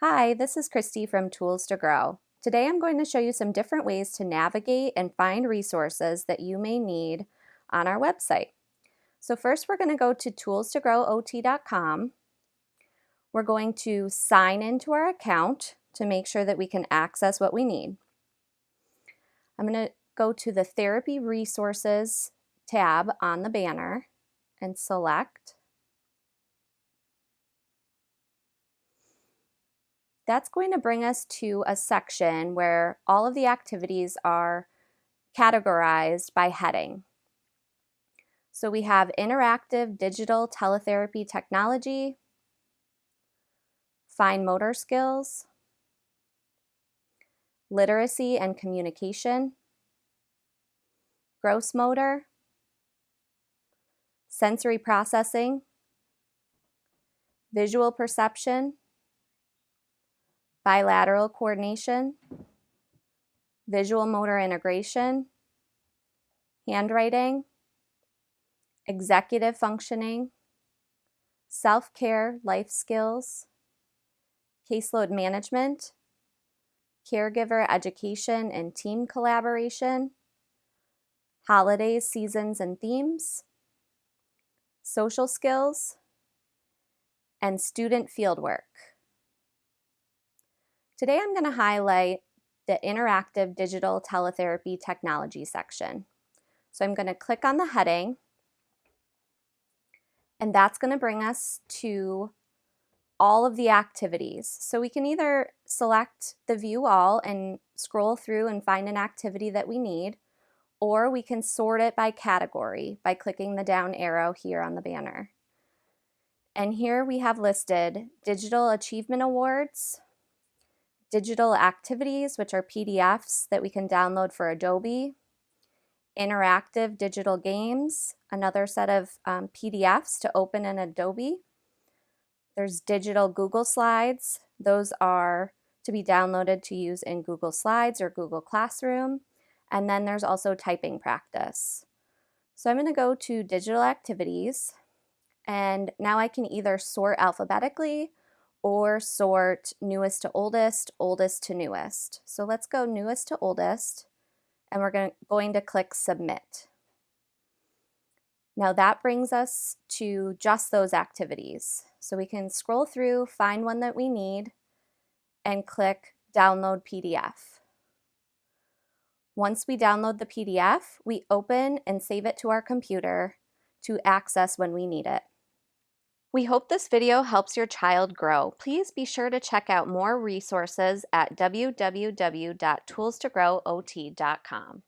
Hi, this is Christy from Tools to Grow. Today I'm going to show you some different ways to navigate and find resources that you may need on our website. So first we're going to go to toolstogrowot.com. We're going to sign into our account to make sure that we can access what we need. I'm going to go to the Therapy Resources tab on the banner and select. That's going to bring us to a section where all of the activities are categorized by heading. So we have interactive digital teletherapy technology, fine motor skills, literacy and communication, gross motor, sensory processing, visual perception, bilateral coordination, visual motor integration, handwriting, executive functioning, self-care life skills, caseload management, caregiver education and team collaboration, holidays, seasons, and themes, social skills, and student fieldwork. Today I'm going to highlight the interactive digital teletherapy technology section. So I'm going to click on the heading, and that's going to bring us to all of the activities. So we can either select the view all and scroll through and find an activity that we need, or we can sort it by category by clicking the down arrow here on the banner. And here we have listed Digital Achievement Awards, digital activities, which are PDFs that we can download for Adobe, interactive digital games, another set of PDFs to open in Adobe. There's digital Google Slides. Those are to be downloaded to use in Google Slides or Google Classroom. And then there's also typing practice. So I'm going to go to digital activities, and now I can either sort alphabetically or sort newest to oldest, oldest to newest. So let's go newest to oldest, and we're going to click submit. Now that brings us to just those activities. So we can scroll through, find one that we need, and click download PDF. Once we download the PDF, we open and save it to our computer to access when we need it. We hope this video helps your child grow. Please be sure to check out more resources at www.toolstogrowot.com.